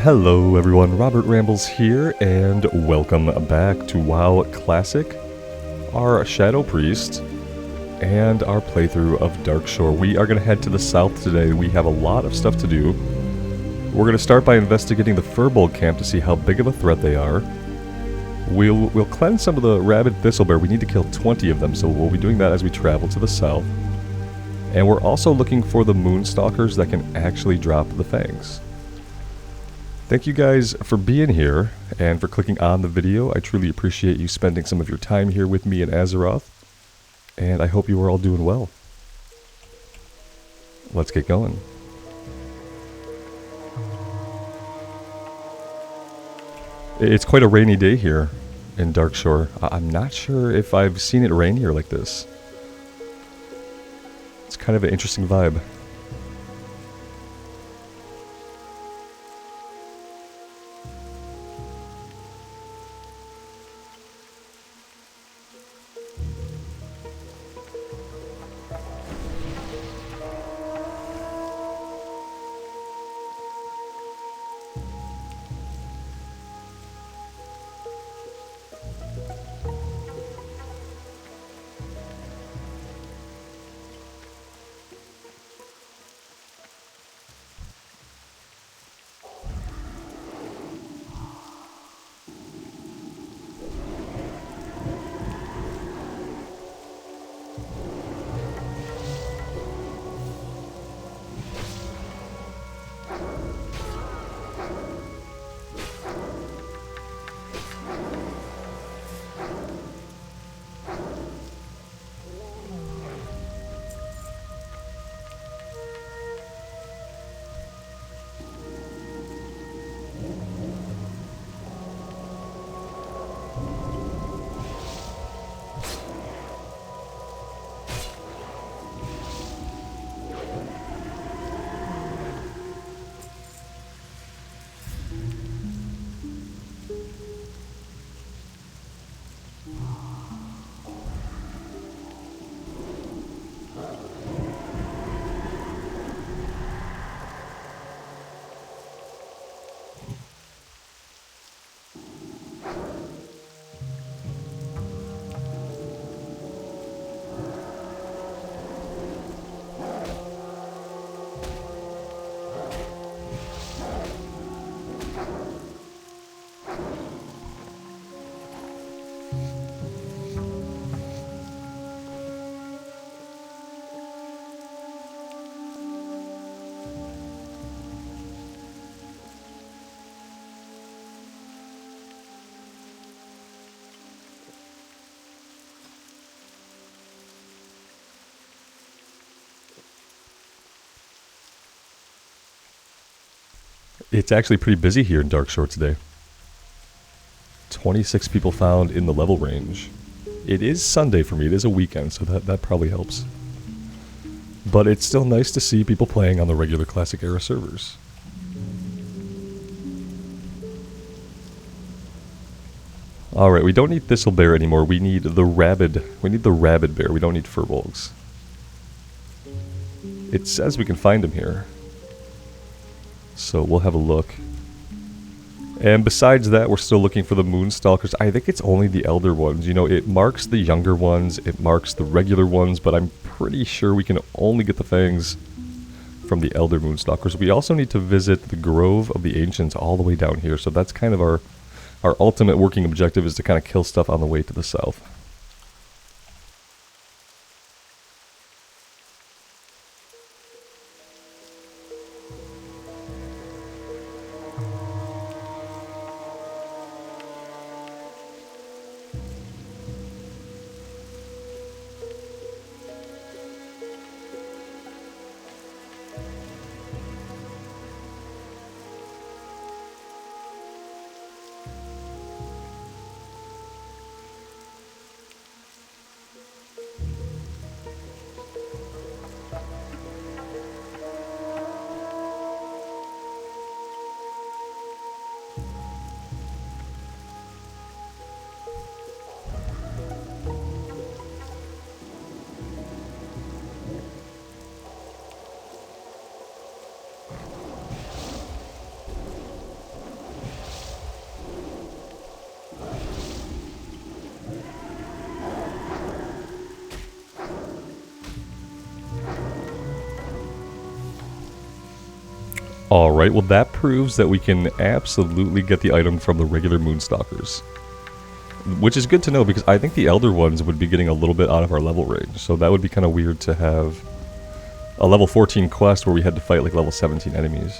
Hello everyone, Robert Rambles here, and welcome back to WoW Classic, our Shadow Priest, and our playthrough of Darkshore. We are going to head to the south today. We have a lot of stuff to do. We're going to start by investigating the Firbolg camp to see how big of a threat they are. We'll cleanse some of the rabid thistlebear. We need to kill 20 of them, so we'll be doing that as we travel to the south. And we're also looking for the moonstalkers that can actually drop the fangs. Thank you guys for being here and for clicking on the video. I truly appreciate you spending some of your time here with me in Azeroth, and I hope you are all doing well. Let's get going. It's quite a rainy day here in Darkshore. I'm not sure if I've seen it rain here like this. It's kind of an interesting vibe. It's actually pretty busy here in Darkshore today. 26 people found in the level range. It is Sunday for me, it is a weekend, so that probably helps. But it's still nice to see people playing on the regular Classic Era servers. Alright, we don't need Thistlebear anymore, we need the rabid bear, we don't need Firbolgs. It says we can find them here. So we'll have a look. And besides that, we're still looking for the Moonstalkers. I think it's only the Elder ones. You know, it marks the younger ones, it marks the regular ones, but I'm pretty sure we can only get the fangs from the Elder Moonstalkers. We also need to visit the Grove of the Ancients all the way down here, so that's kind of our ultimate working objective, is to kind of kill stuff on the way to the south. Alright, well that proves that we can absolutely get the item from the regular Moonstalkers. Which is good to know because I think the Elder ones would be getting a little bit out of our level range. So that would be kind of weird to have a level 14 quest where we had to fight like level 17 enemies.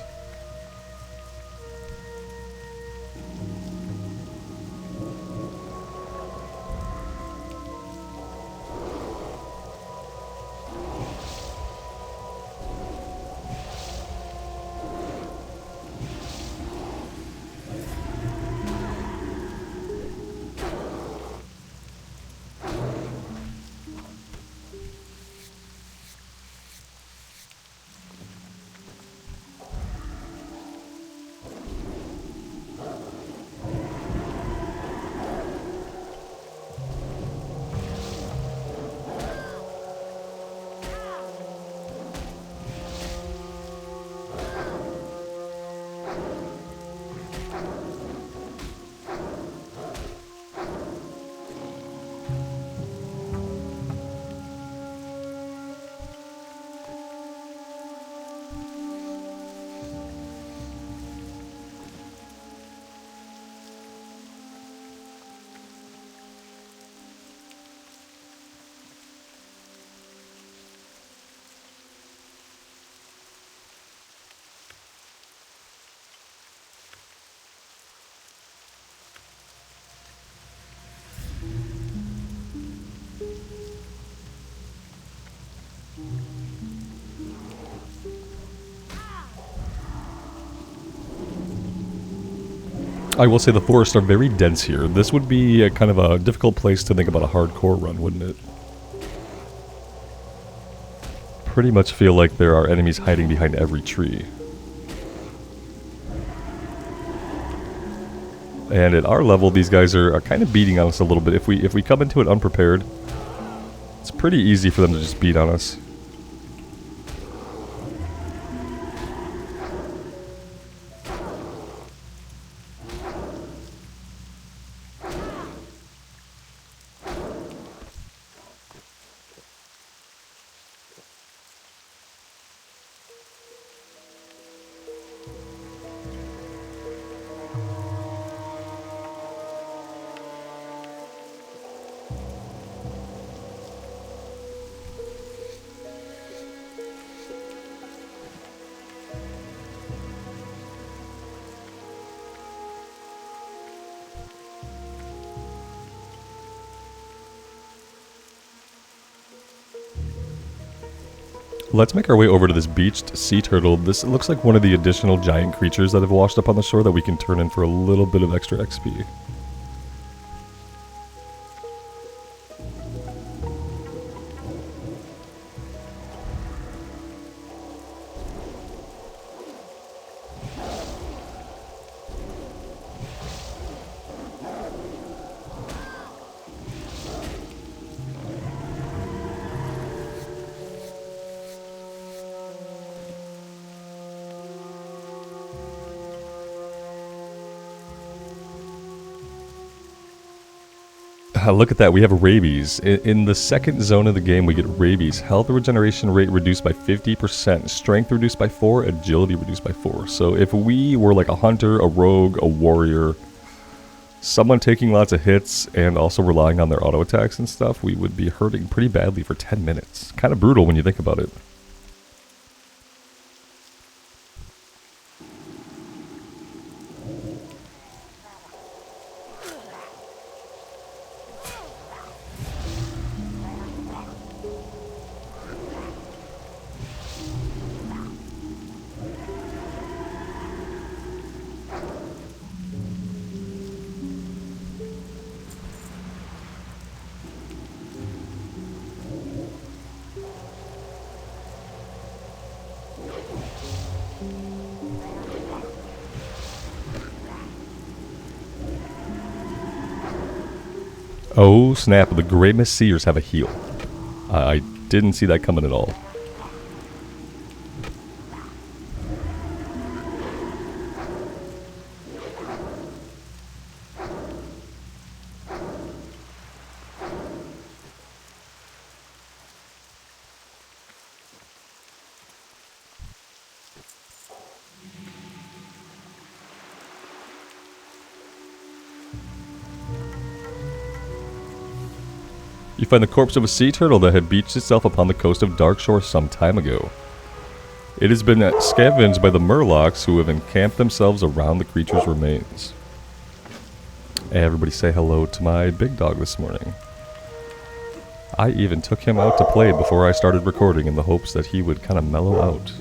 I will say the forests are very dense here. This would be a kind of a difficult place to think about a hardcore run, wouldn't it? Pretty much feel like there are enemies hiding behind every tree. And at our level, these guys are kind of beating on us a little bit. If we come into it unprepared, it's pretty easy for them to just beat on us. Let's make our way over to this beached sea turtle. This looks like one of the additional giant creatures that have washed up on the shore that we can turn in for a little bit of extra XP. Look at that, we have rabies. In the second zone of the game, we get rabies. Health regeneration rate reduced by 50%, strength reduced by 4, agility reduced by 4. So if we were like a hunter, a rogue, a warrior, someone taking lots of hits and also relying on their auto attacks and stuff, we would be hurting pretty badly for 10 minutes. Kind of brutal when you think about it. Oh snap, the Grey Mist Seers have a heal. I didn't see that coming at all. You find the corpse of a sea turtle that had beached itself upon the coast of Darkshore some time ago. It has been scavenged by the murlocs who have encamped themselves around the creature's remains. Hey, everybody say hello to my big dog this morning. I even took him out to play before I started recording in the hopes that he would kind of mellow out.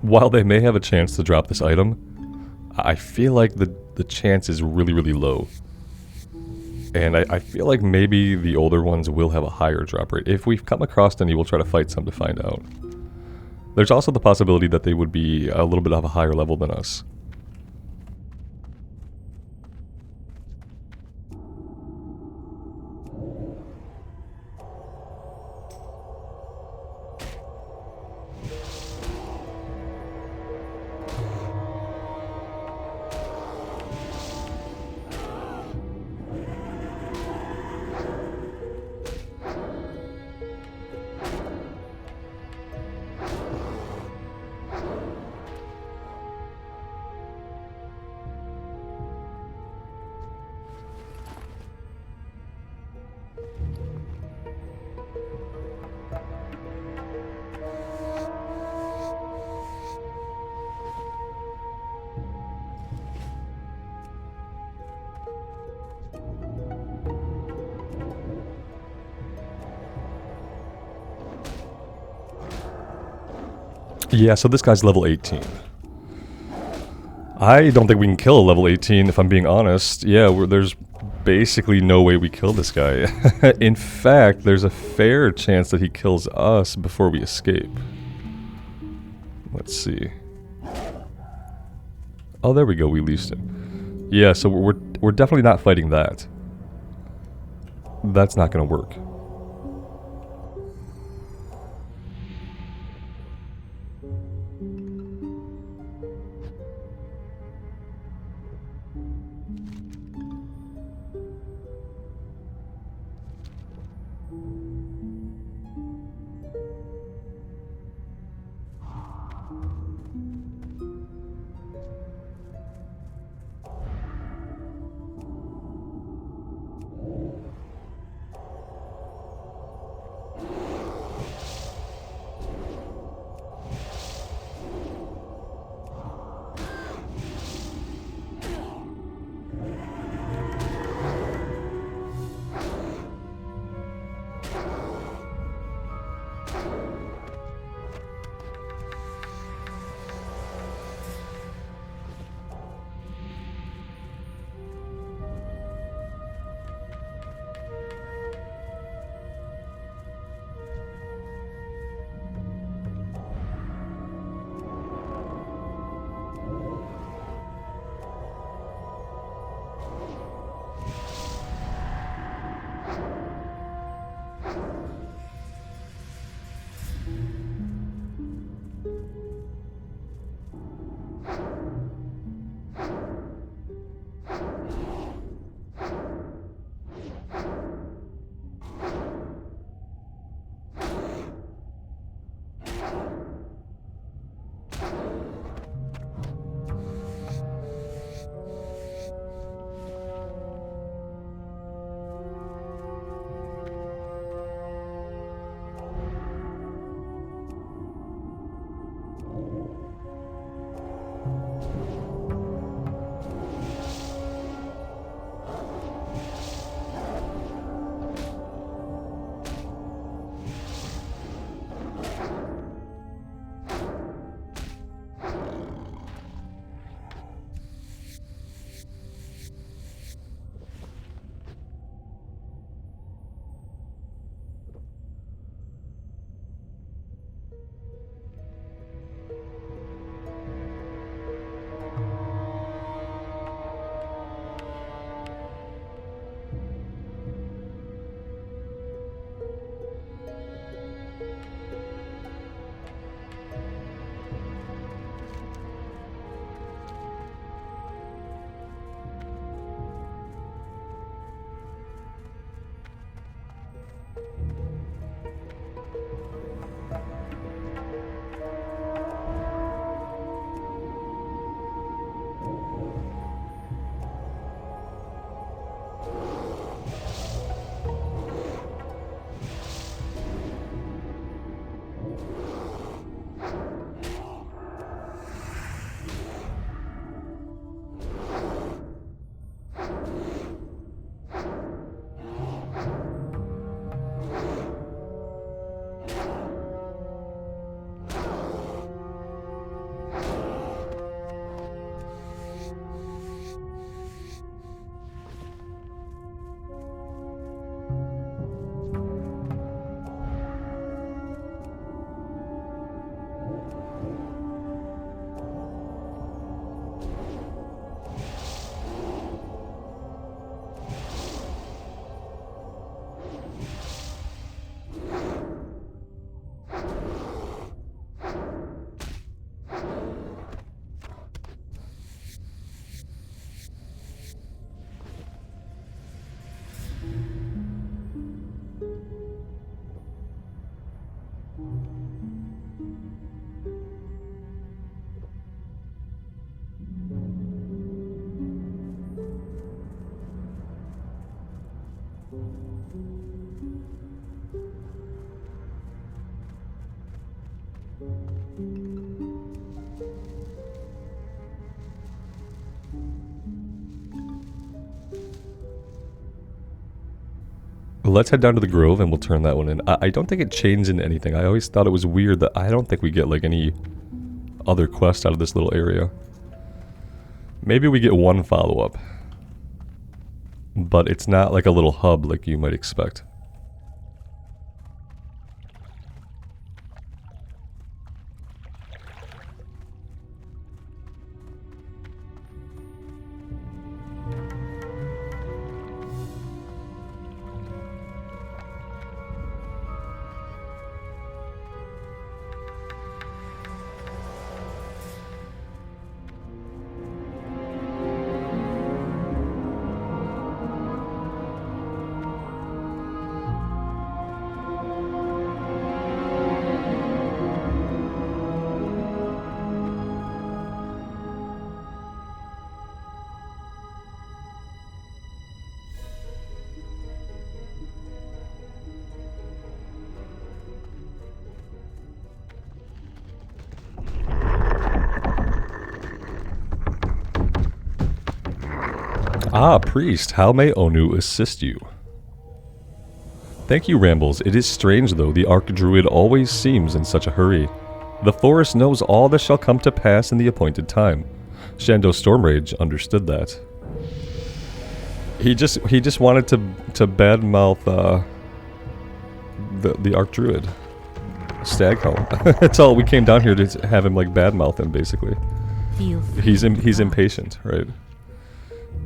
while they may have a chance to drop this item, I feel like the chance is really, really low. And I feel like maybe the older ones will have a higher drop rate. If we've come across any, we'll try to fight some to find out. There's also the possibility that they would be a little bit of a higher level than us. Yeah, so this guy's level 18. I don't think we can kill a level 18, if I'm being honest. Yeah, there's basically no way we kill this guy. In fact, there's a fair chance that he kills us before we escape. Let's see. Oh, there we go, we leased him. Yeah, so we're definitely not fighting that. That's not going to work. Let's head down to the Grove and we'll turn that one in. I don't think it changed into anything. I always thought it was weird that I don't think we get like any other quest out of this little area. Maybe we get one follow-up. But it's not like a little hub like you might expect. Ah, priest, how may Onu assist you? Thank you, Rambles. It is strange, though, the Archdruid always seems in such a hurry. The forest knows all that shall come to pass in the appointed time. Shando Stormrage understood that. He just wanted to badmouth the Archdruid. Staghelm. That's all we came down here to have him like badmouth him, basically. He's impatient, right?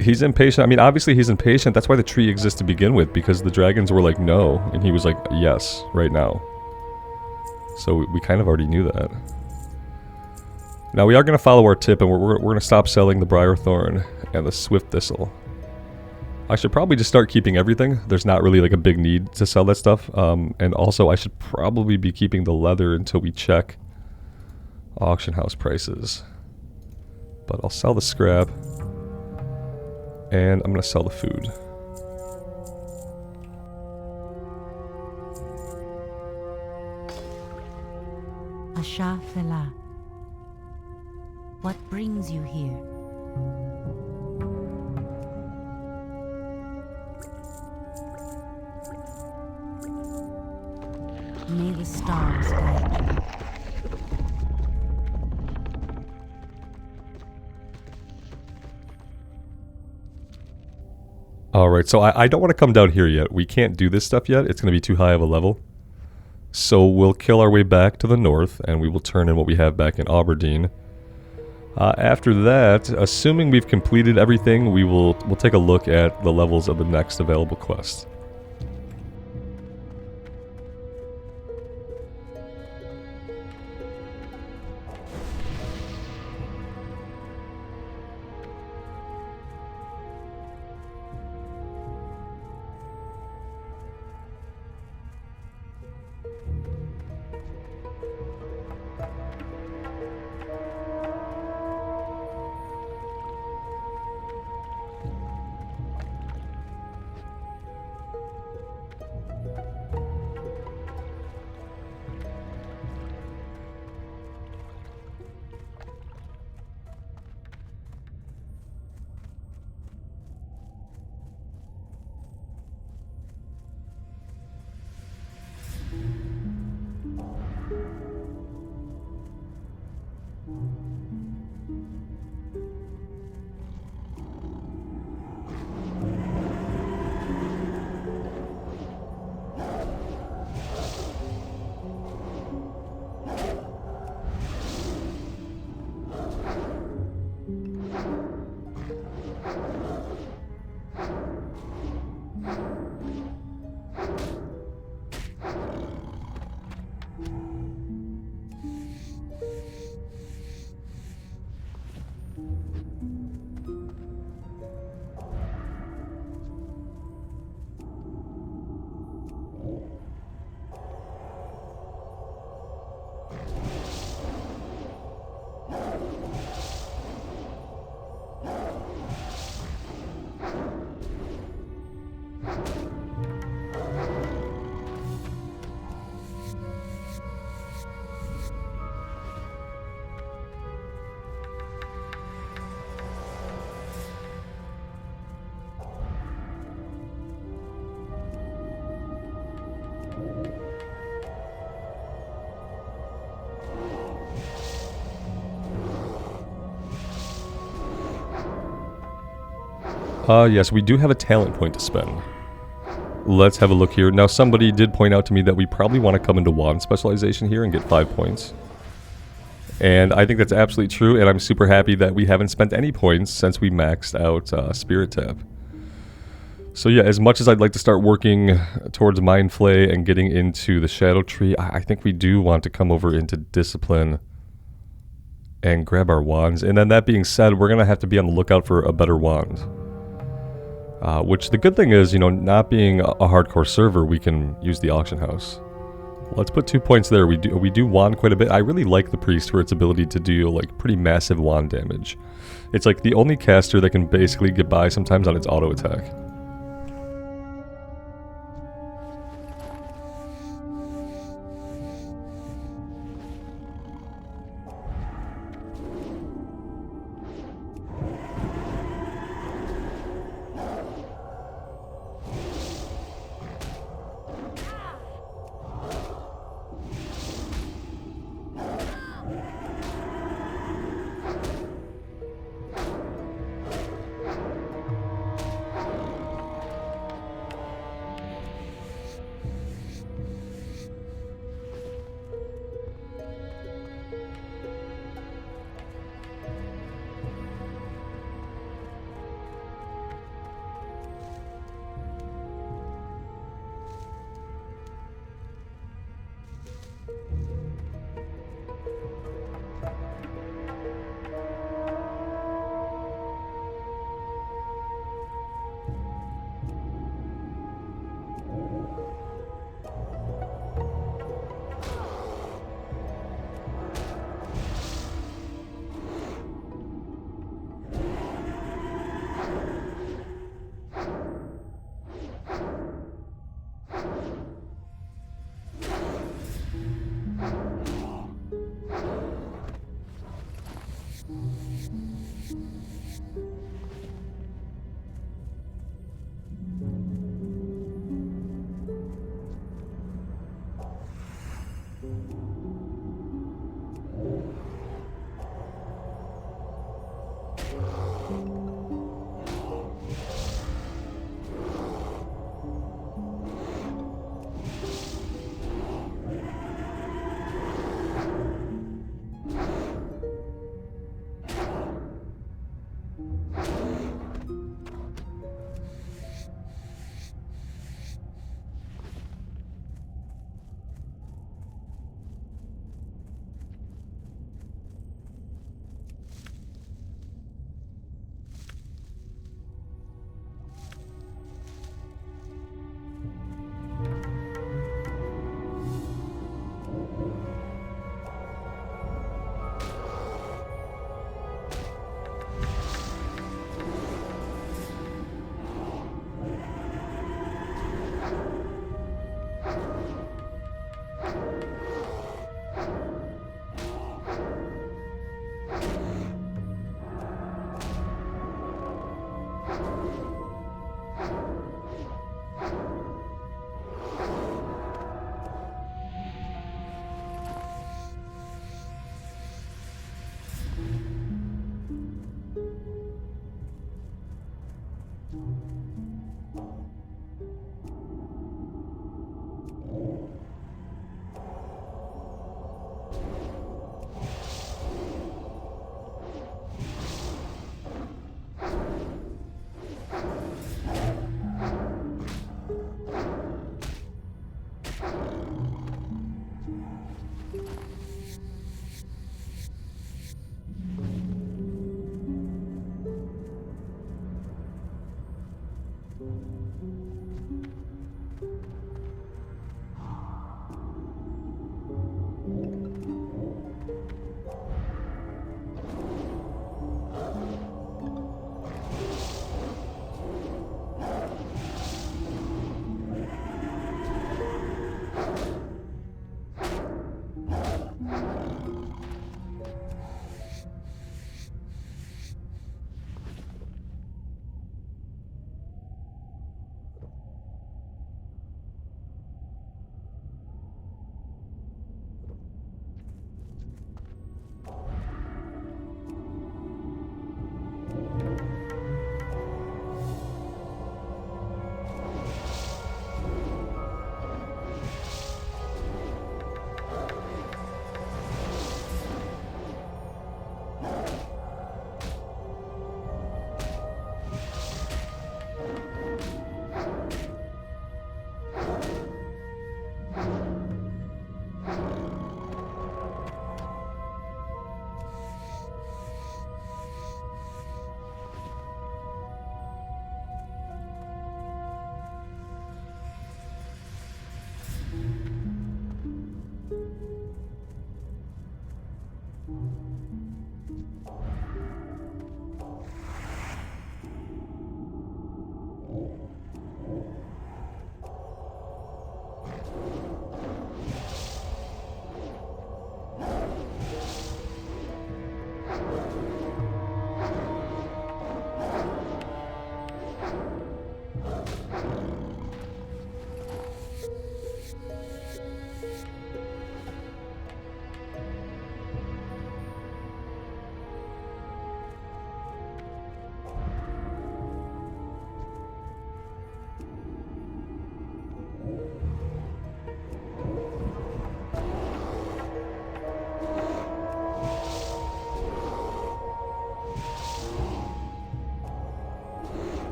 He's impatient. I mean, obviously he's impatient. That's why the tree exists to begin with, because the dragons were like, no. And he was like, yes, right now. So we kind of already knew that. Now we are going to follow our tip, and we're going to stop selling the Briarthorn and the Swift Thistle. I should probably just start keeping everything. There's not really like a big need to sell that stuff. And also I should probably be keeping the leather until we check auction house prices. But I'll sell the scrap. And I'm going to sell the food. Asha Fela, what brings you here? May the stars guide you. Alright, so I don't want to come down here yet. We can't do this stuff yet. It's going to be too high of a level. So we'll kill our way back to the north, and we will turn in what we have back in Aberdeen. After that, assuming we've completed everything, we'll take a look at the levels of the next available quest. Yes, we do have a talent point to spend. Let's have a look here. Now, somebody did point out to me that we probably want to come into wand specialization here and get 5 points. And I think that's absolutely true, and I'm super happy that we haven't spent any points since we maxed out Spirit Tab. So yeah, as much as I'd like to start working towards Mind Flay and getting into the Shadow Tree, I think we do want to come over into Discipline and grab our wands. And then that being said, we're going to have to be on the lookout for a better wand. Which the good thing is, you know, not being a hardcore server, we can use the auction house. Let's put 2 points there. We do wand quite a bit. I really like the priest for its ability to do like pretty massive wand damage. It's like the only caster that can basically get by sometimes on its auto attack.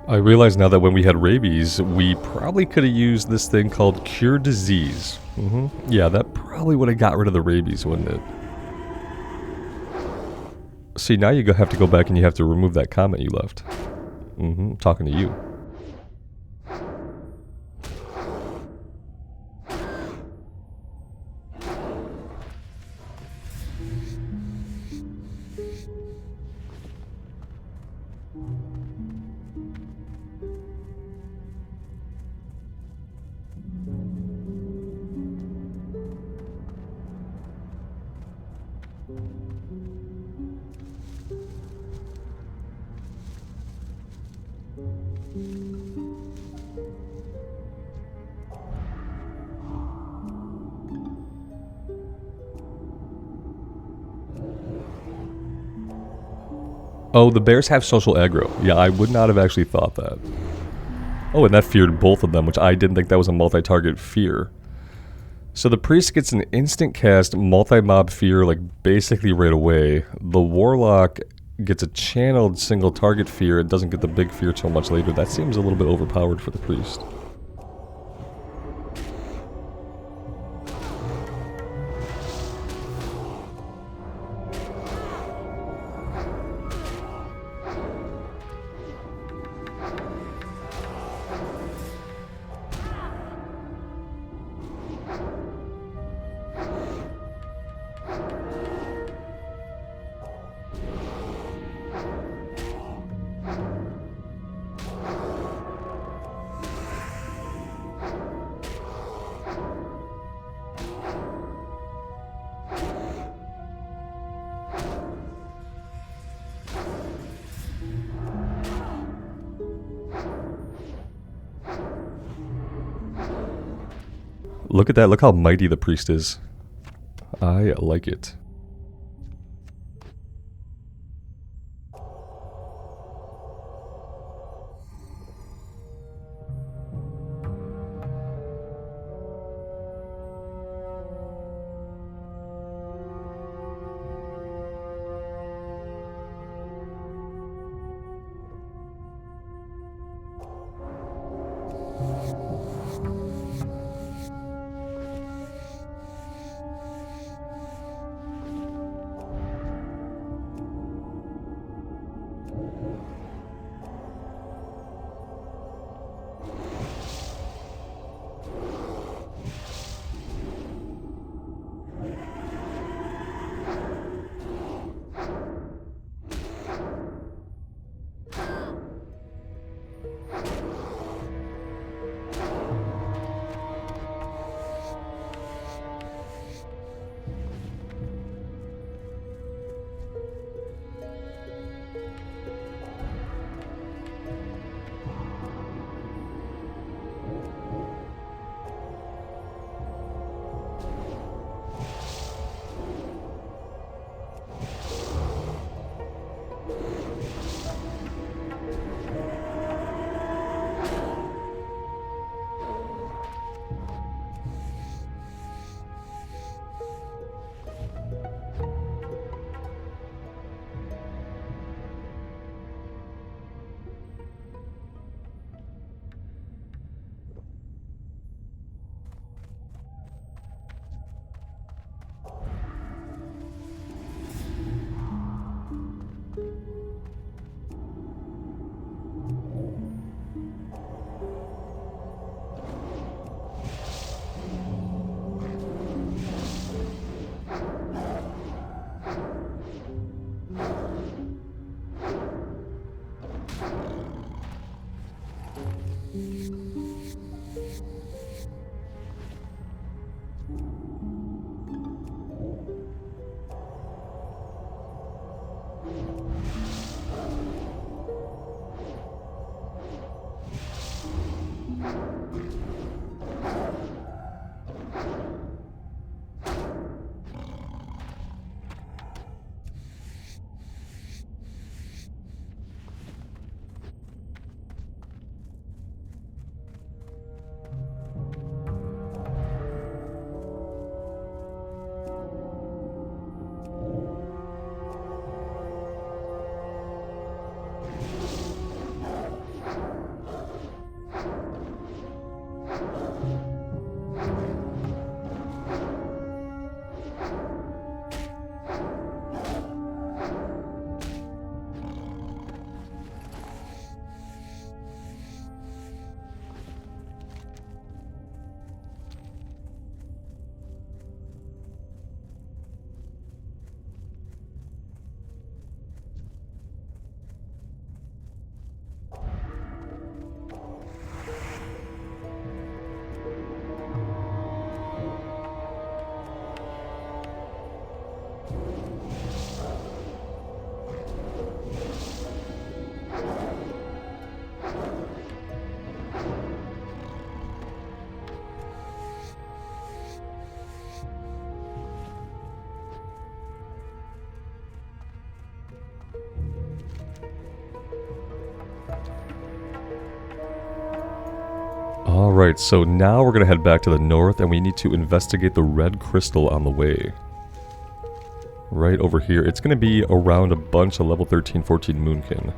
I realize now that when we had rabies, we probably could have used this thing called Cure Disease. Yeah, that probably would have got rid of the rabies, wouldn't it? See, now you have to go back and you have to remove that comment you left. Talking to you. Oh, the bears have social aggro. Yeah, I would not have actually thought that. Oh, and that feared both of them, which I didn't think that was a multi-target fear. So the priest gets an instant cast multi-mob fear, like, basically right away. The warlock gets a channeled single target fear and doesn't get the big fear till much later. That seems a little bit overpowered for the priest. Look at that, look how mighty the priest is. I like it. Alright, so now we're going to head back to the north and we need to investigate the red crystal on the way. Right over here. It's going to be around a bunch of level 13, 14 moonkin.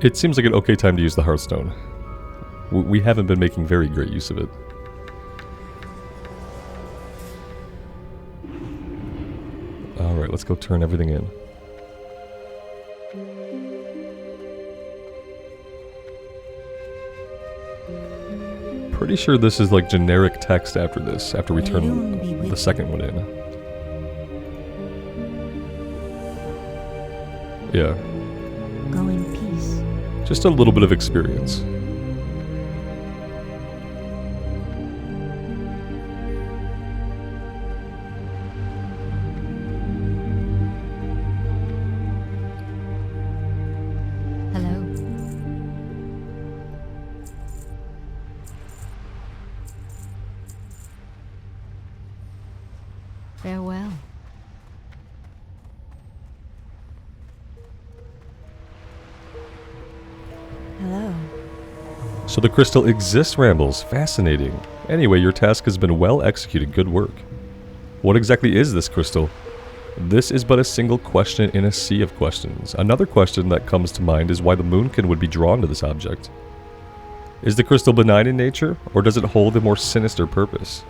It seems like an okay time to use the Hearthstone. We haven't been making very great use of it. Alright, let's go turn everything in. Pretty sure this is like generic text after this, after we turn the second one in. Yeah. Go in peace. Just a little bit of experience. Hello. Farewell. Hello. So the crystal exists, Rambles. Fascinating. Anyway, your task has been well executed. Good work. What exactly is this crystal? This is but a single question in a sea of questions. Another question that comes to mind is why the Moonkin would be drawn to this object. Is the crystal benign in nature, or does it hold a more sinister purpose?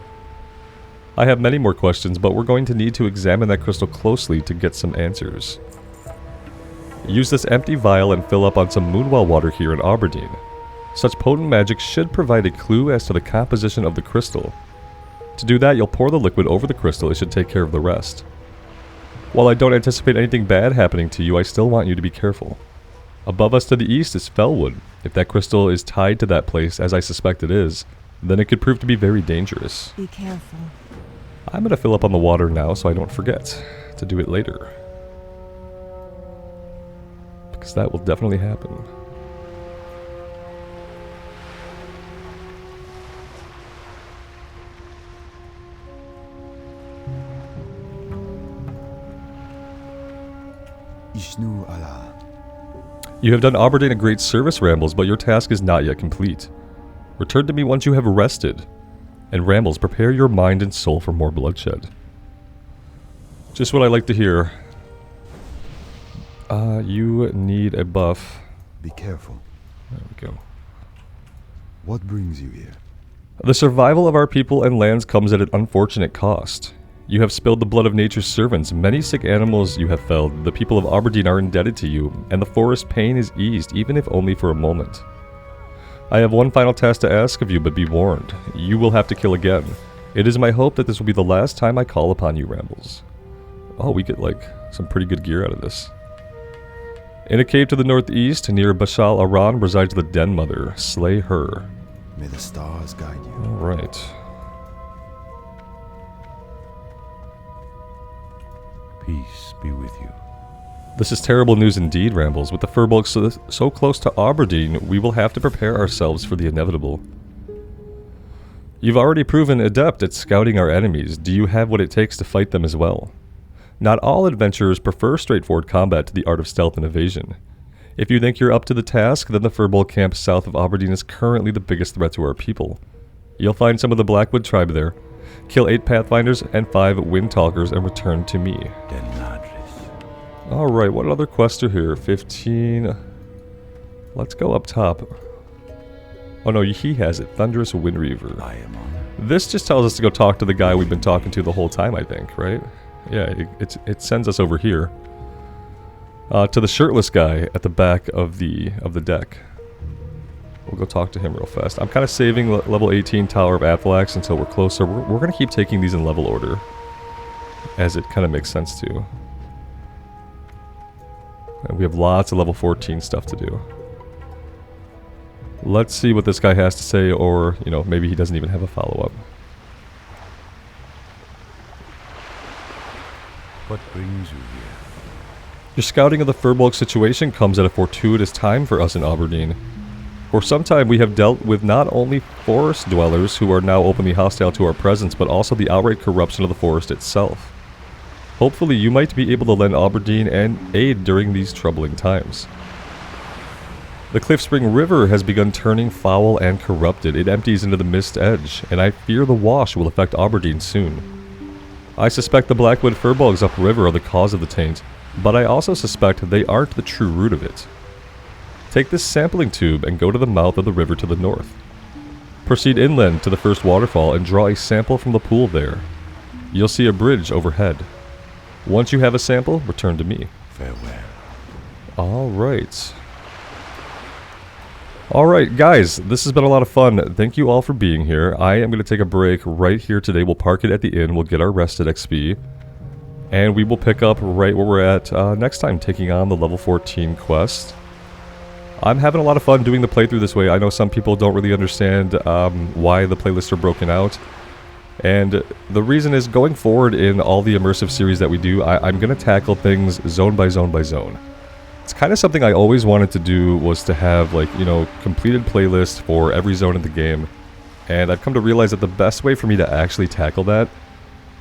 I have many more questions, but we're going to need to examine that crystal closely to get some answers. Use this empty vial and fill up on some Moonwell water here in Aberdeen. Such potent magic should provide a clue as to the composition of the crystal. To do that, you'll pour the liquid over the crystal. It should take care of the rest. While I don't anticipate anything bad happening to you, I still want you to be careful. Above us to the east is Fellwood. If that crystal is tied to that place, as I suspect it is, then it could prove to be very dangerous. Be careful. I'm going to fill up on the water now so I don't forget to do it later. Because that will definitely happen. Ishnu Allah. You have done Aberdeen a great service, Rambles, but your task is not yet complete. Return to me once you have rested. And Rambles, prepare your mind and soul for more bloodshed. Just what I like to hear. You need a buff. Be careful. There we go. What brings you here? The survival of our people and lands comes at an unfortunate cost. You have spilled the blood of nature's servants, many sick animals you have felled, the people of Aberdeen are indebted to you, and the forest pain is eased, even if only for a moment. I have one final task to ask of you, but be warned, you will have to kill again. It is my hope that this will be the last time I call upon you, Rambles. Oh, we get like some pretty good gear out of this. In a cave to the northeast, near Bashal Aran, resides the Den Mother. Slay her. May the stars guide you. Alright. Peace be with you. This is terrible news indeed, Rambles. With the Furbolg so close to Aberdeen, we will have to prepare ourselves for the inevitable. You've already proven adept at scouting our enemies. Do you have what it takes to fight them as well? Not all adventurers prefer straightforward combat to the art of stealth and evasion. If you think you're up to the task, then the Furbolg camp south of Aberdeen is currently the biggest threat to our people. You'll find some of the Blackwood tribe there. Kill 8 Pathfinders and 5 Windtalkers and return to me. Alright, what other quests are here? 15. Let's go up top. Oh no, he has it. Thunderous Windreaver. I am on. This just tells us to go talk to the guy we've been talking to the whole time, I think, right? Yeah, it sends us over here. To the shirtless guy at the back of the deck. We'll go talk to him real fast. I'm kind of saving level 18 Tower of Athlax until we're closer. We're going to keep taking these in level order, as it kind of makes sense to. And we have lots of level 14 stuff to do. Let's see what this guy has to say, or, you know, maybe he doesn't even have a follow-up. What brings you here? Your scouting of the Furbolg situation comes at a fortuitous time for us in Aberdeen. For some time we have dealt with not only forest dwellers who are now openly hostile to our presence, but also the outright corruption of the forest itself. Hopefully you might be able to lend Aberdeen an aid during these troubling times. The Cliffspring River has begun turning foul and corrupted. It empties into the Mist Edge, and I fear the wash will affect Aberdeen soon. I suspect the Blackwood Furbolgs upriver are the cause of the taint, but I also suspect they aren't the true root of it. Take this sampling tube and go to the mouth of the river to the north. Proceed inland to the first waterfall and draw a sample from the pool there. You'll see a bridge overhead. Once you have a sample, return to me. Farewell. Alright. Alright, guys, this has been a lot of fun. Thank you all for being here. I am going to take a break right here today. We'll park it at the inn. We'll get our rested XP. And we will pick up right where we're at next time, taking on the level 14 quest. I'm having a lot of fun doing the playthrough this way. I know some people don't really understand why the playlists are broken out. And the reason is, going forward in all the immersive series that we do, I'm going to tackle things zone by zone by zone. It's kind of something I always wanted to do, was to have, like, you know, completed playlists for every zone in the game. And I've come to realize that the best way for me to actually tackle that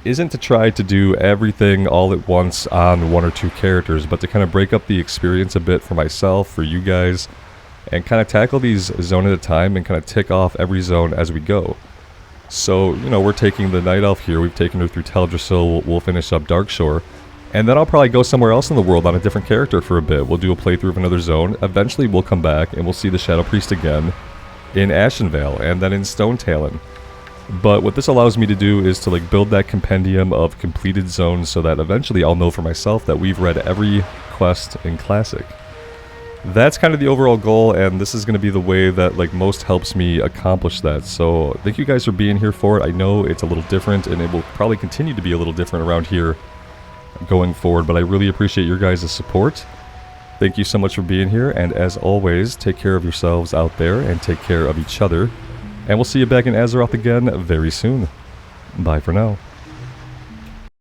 isn't to try to do everything all at once on one or two characters, but to kind of break up the experience a bit for myself, for you guys, and kind of tackle these zone at a time and kind of tick off every zone as we go. So, you know, we're taking the Night Elf here, we've taken her through Teldrassil, we'll finish up Darkshore, and then I'll probably go somewhere else in the world on a different character for a bit. We'll do a playthrough of another zone, eventually we'll come back and we'll see the Shadow Priest again in Ashenvale, and then in Stone Talon. But what this allows me to do is to, like, build that compendium of completed zones so that eventually I'll know for myself that we've read every quest in Classic. That's kind of the overall goal, and this is going to be the way that, like, most helps me accomplish that. So thank you guys for being here for it. I know it's a little different, and it will probably continue to be a little different around here going forward, but I really appreciate your guys' support. Thank you so much for being here, and as always, take care of yourselves out there and take care of each other. And we'll see you back in Azeroth again very soon. Bye for now.